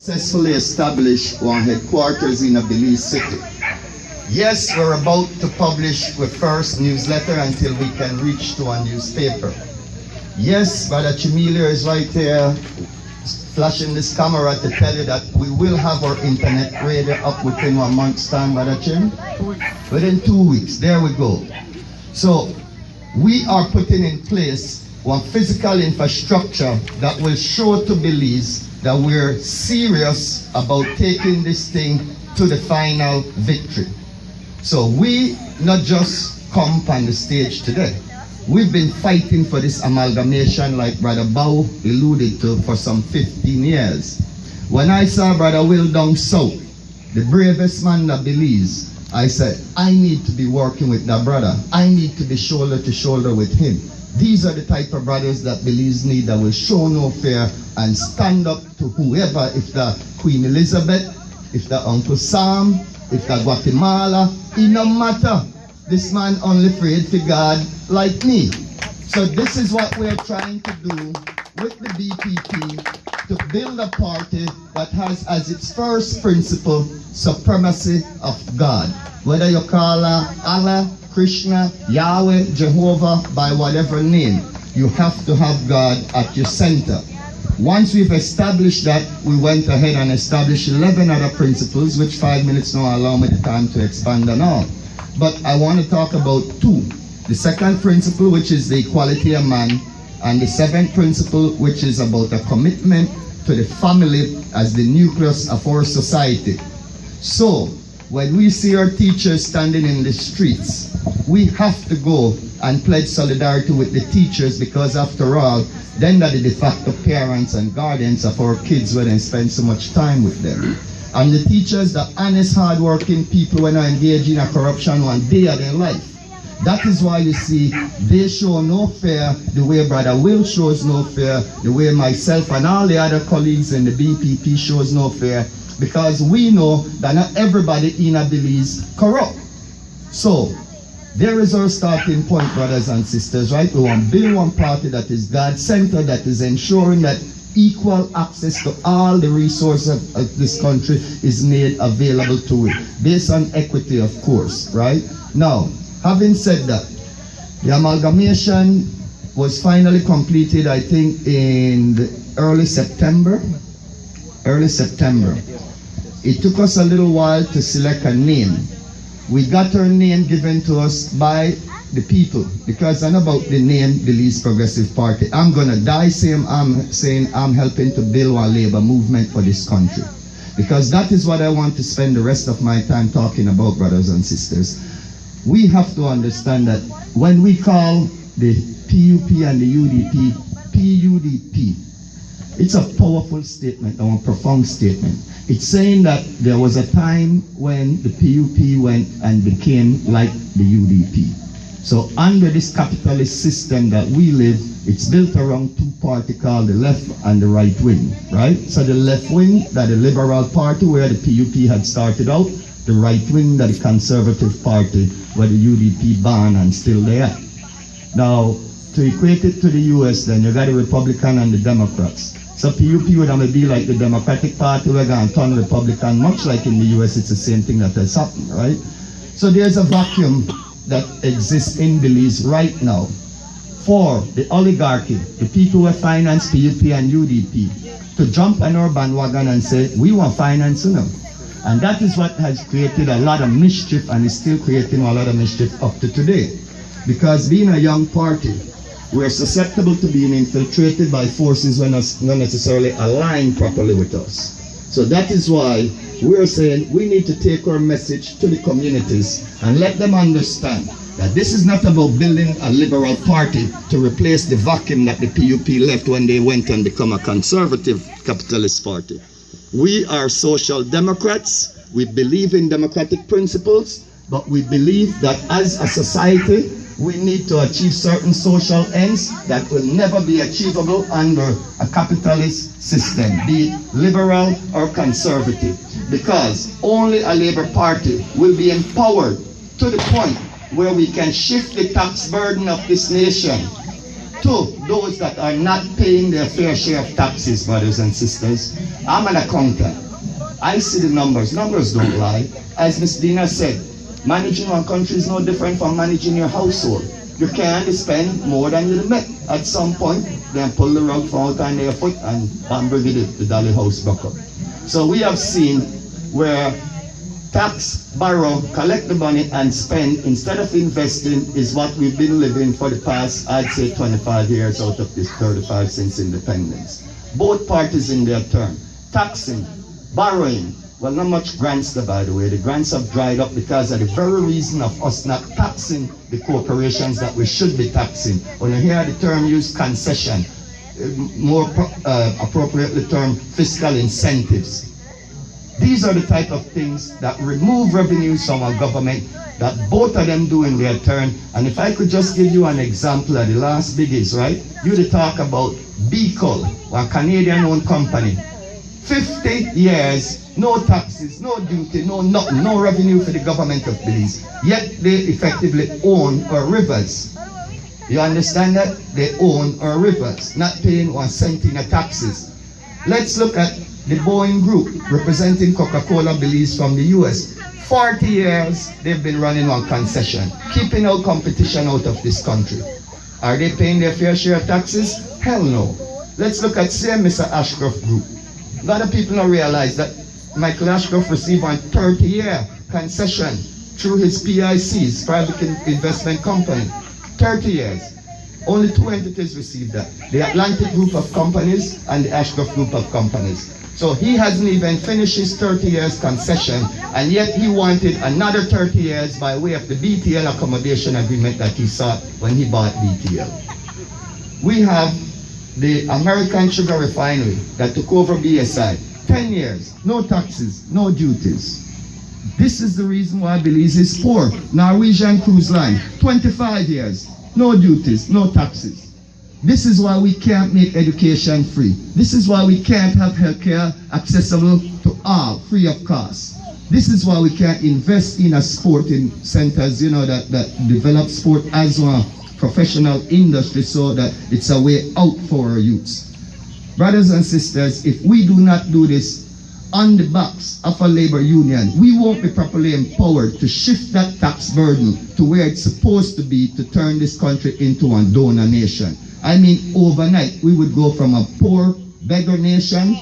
Successfully established one headquarters in Belize City. Yes, we're about to publish the first newsletter until we can reach to a newspaper. Yes, Brother Chimilia is right there flashing this camera to tell you that we will have our internet radio up within 1 month's time, Brother Chim. Within 2 weeks, there we go. So we are putting in place one physical infrastructure that will show to Belize that we're serious about taking this thing to the final victory. So we not just come on the stage today. We've been fighting for this amalgamation, like Brother Bow alluded to, for some 15 years. When I saw Brother Will down south, the bravest man that Belize, I said, I need to be working with that brother. I need to be shoulder to shoulder with him. These are the type of brothers that Belize need, that will show no fear and stand up to whoever, if the Queen Elizabeth, if the Uncle Sam, if the Guatemala, it no matter. This man only afraid for God like me. So this is what we're trying to do with the BPP, to build a party that has as its first principle supremacy of God. Whether you call Allah, Krishna, Yahweh, Jehovah, by whatever name, you have to have God at your center. Once we've established that, we went ahead and established 11 other principles, which 5 minutes now allow me the time to expand on all. But I want to talk about two. The second principle, which is the equality of man, and the seventh principle, which is about a commitment to the family as the nucleus of our society. So, when we see our teachers standing in the streets, we have to go and pledge solidarity with the teachers, because after all, then they're the de facto parents and guardians of our kids when they spend so much time with them. And the teachers, the honest, hard-working people, when they engage in a corruption one day of their life. That is why you see they show no fear the way Brother Will shows no fear, the way myself and all the other colleagues in the BPP shows no fear, because we know that not everybody in Belize corrupt. So there is our starting point, brothers and sisters, right? We want to build one party that is God-centered, that is ensuring that equal access to all the resources of this country is made available to it, based on equity, of course, right? Now, having said that, the amalgamation was finally completed, I think, in early September. It took us a little while to select a name. We got our name given to us by the people, because I'm about the name Belize Progressive Party. I'm gonna die saying I'm helping to build a labor movement for this country, because that is what I want to spend the rest of my time talking about, brothers and sisters. We have to understand that when we call the PUP and the UDP PUDP, it's a powerful statement, or a profound statement. It's saying that there was a time when the PUP went and became like the UDP. So under this capitalist system that we live, it's built around two parties called the left and the right wing, right? So the left wing, that the Liberal Party, where the PUP had started out, the right wing, that the Conservative Party, where the UDP born and still there. Now, to equate it to the US, then you got the Republican and the Democrats. So PUP would be like the Democratic Party, we're going to turn Republican, much like in the US, it's the same thing that has happened, right? So there's a vacuum that exists in Belize right now for the oligarchy, the people who finance PUP and UDP, to jump on our bandwagon and say, we want finance them. And that is what has created a lot of mischief, and is still creating a lot of mischief up to today. Because being a young party, we're susceptible to being infiltrated by forces when not necessarily aligned properly with us. So that is why we're saying we need to take our message to the communities and let them understand that this is not about building a liberal party to replace the vacuum that the PUP left when they went and become a conservative capitalist party. We are social democrats. We believe in democratic principles, but we believe that as a society, we need to achieve certain social ends that will never be achievable under a capitalist system, be it liberal or conservative, because only a Labour Party will be empowered to the point where we can shift the tax burden of this nation to those that are not paying their fair share of taxes, brothers and sisters. I'm an accountant. I see the numbers. Numbers don't lie. As Ms. Dina said, managing one country is no different from managing your household. You can't spend more than you make. At some point, then pull the rug from out under your foot and bring it to the dolly house back up. So we have seen where tax, borrow, collect the money and spend instead of investing is what we've been living for the past, I'd say 25 years out of this 35 since independence. Both parties in their turn. Taxing, borrowing. Well, not much grants there, by the way. The grants have dried up because of the very reason of us not taxing the corporations that we should be taxing. When you hear the term used, concession, more appropriately termed fiscal incentives. These are the type of things that remove revenues from our government that both of them do in their turn. And if I could just give you an example of the last biggies, right? You talk about BPP, a Canadian-owned company. 50 years, no taxes, no duty, no nothing, no revenue for the government of Belize. Yet they effectively own our rivers. You understand that? They own our rivers, not paying 1 cent in taxes. Let's look at the Boeing Group, representing Coca-Cola Belize from the US. 40 years they've been running on concession, keeping our competition out of this country. Are they paying their fair share of taxes? Hell no. Let's look at same Mr. Ashcroft Group. A lot of people don't realize that Michael Ashcroft received a 30-year concession through his PICs, private investment company. 30 years. Only 2 entities received that. The Atlantic Group of Companies and the Ashcroft Group of Companies. So he hasn't even finished his 30 years concession, and yet he wanted another 30 years by way of the BTL accommodation agreement that he sought when he bought BTL. We have the American Sugar Refinery that took over BSI. 10 years, no taxes, no duties. This is the reason why Belize is poor. Norwegian Cruise Line, 25 years, no duties, no taxes. This is why we can't make education free. This is why we can't have healthcare accessible to all, free of cost. This is why we can't invest in a sporting centers, that develop sport as a professional industry so that it's a way out for our youths. Brothers and sisters, if we do not do this on the backs of a labor union, we won't be properly empowered to shift that tax burden to where it's supposed to be to turn this country into a donor nation. I mean, overnight, we would go from a poor beggar nation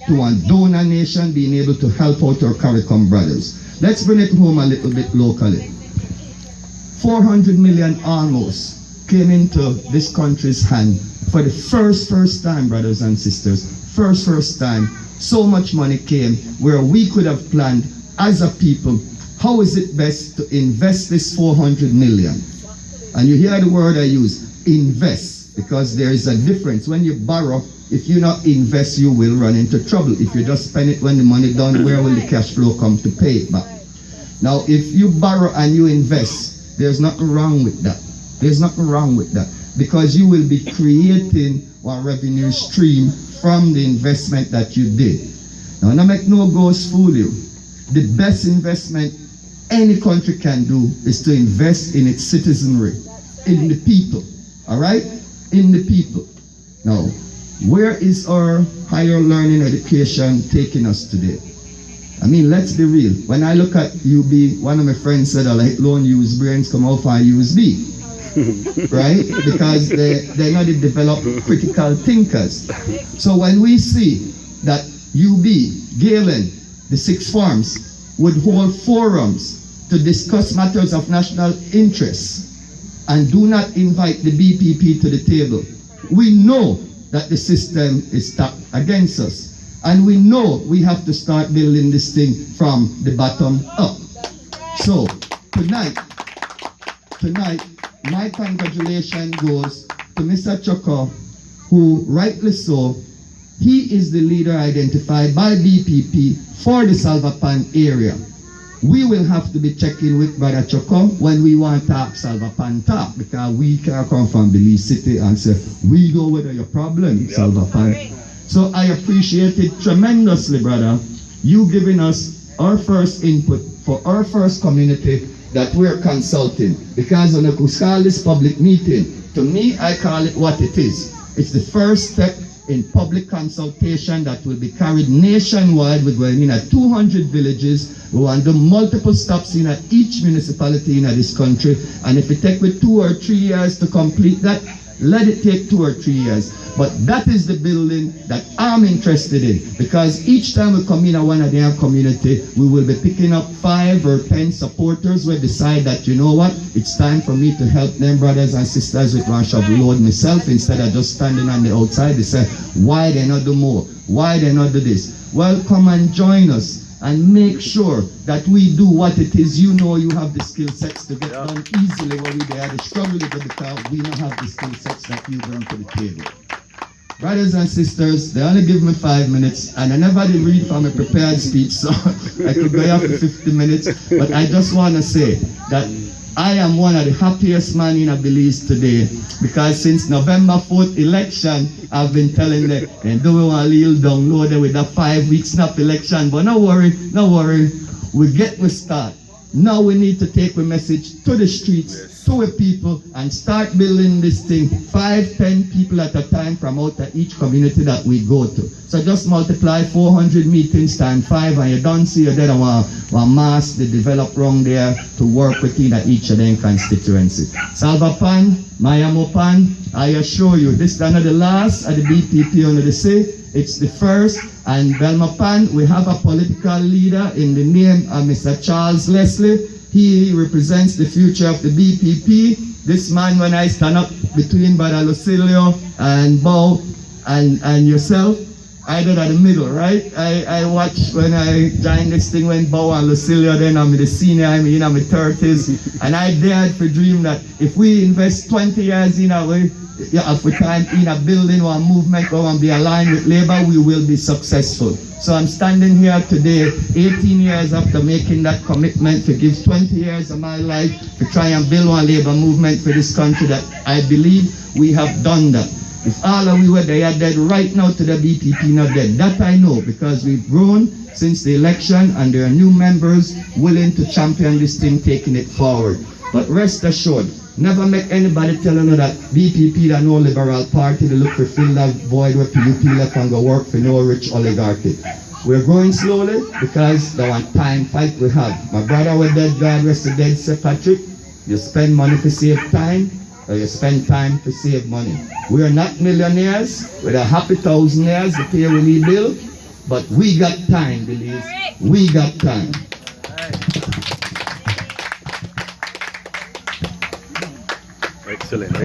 to a donor nation, being able to help out our CARICOM brothers. Let's bring it home a little bit locally. 400 million almost came into this country's hand for the first time, brothers and sisters. First time, so much money came where we could have planned as a people, how is it best to invest this 400 million? And you hear the word I use, invest, because there is a difference. When you borrow, if you not invest, you will run into trouble. If you just spend it when the money done, where will the cash flow come to pay it back? Now, if you borrow and you invest, there's nothing wrong with that. There's nothing wrong with that, because you will be creating a revenue stream from the investment that you did. Now, not make no ghost fool you. The best investment any country can do is to invest in its citizenry, in the people, all right? In the people. Now, where is our higher learning education taking us today? I mean, let's be real. When I look at UB, one of my friends said, I like loan use brains come out for USB. Right? Because they're not developed critical thinkers. So when we see that UB, Galen, the 6 farms would hold forums to discuss matters of national interest and do not invite the BPP to the table, we know that the system is stacked against us. And we know we have to start building this thing from the bottom up. So tonight, my congratulations goes to Mr. Choko, who rightly so, he is the leader identified by BPP for the Belmopan area. We will have to be checking with Brother Choko when we want to talk Belmopan talk, because we can't come from Belize City and say, we know whether your problem, Belmopan. So I appreciate it tremendously, brother, you giving us our first input for our first community that we're consulting, because on a call this public meeting To me, I call it what it is. It's the first step in public consultation that will be carried nationwide. We're going in at 200 villages. We want to do multiple stops in at each municipality in this country. And if it takes with 2 or 3 years to complete that, let it take 2 or 3 years. But that is the building that I'm interested in, because each time we come in a one of their community, we will be picking up 5 or 10 supporters who decide that, you know what, it's time for me to help them brothers and sisters with one shop load myself, instead of just standing on the outside. They say, why they not do more? Why they not do this? Well, come and join us and make sure that we do what it is. You know you have the skill sets to get done easily where we are the struggle because we don't have the skill sets that you bring to the table. Brothers and sisters, they only give me 5 minutes, and I never did read from a prepared speech, so I could go up for 50 minutes, but I just want to say that I am one of the happiest men in Belize today, because since November 4th election, I've been telling them, and do we want to little download with that 5-week snap election, but no worry, we start. Now we need to take the message to the streets, to the people, and start building this thing. 5, 10 people at a time from out of each community that we go to. So just multiply 400 meetings times 5, and you don't see you there one mass they develop wrong there to work within each of them constituency. Salvapan, Belmopan, I assure you, this is not the last of the BPP under the say. It's the first, and Belmopan, we have a political leader in the name of Mr. Charles Leslie. He represents the future of the BPP. This man, when I stand up between Brother Lucilio and Bo and yourself, I did at the middle, right? I watched when I joined this thing when Bo and Lucilio, then I'm the senior, I'm in my 30s, and I dared to dream that if we invest 20 years in our if we time in a building or a movement or be aligned with labor, we will be successful. So I'm standing here today, 18 years after making that commitment to give 20 years of my life to try and build one labor movement for this country, that I believe we have done that. If all of we were there dead right now to the BPP not dead, that I know, because we've grown since the election and there are new members willing to champion this thing, taking it forward. But rest assured, never make anybody tell you that BPP that no liberal party, they look to fill that void where PUP left and go work for no rich oligarchy. We're growing slowly because the one time fight we have. My brother was dead, God rest the dead, Sir Patrick. You spend money to save time, or you spend time to save money. We are not millionaires, we're a happy thousandaires to pay we need bill, but we got time, Belize. We got time. Excellent.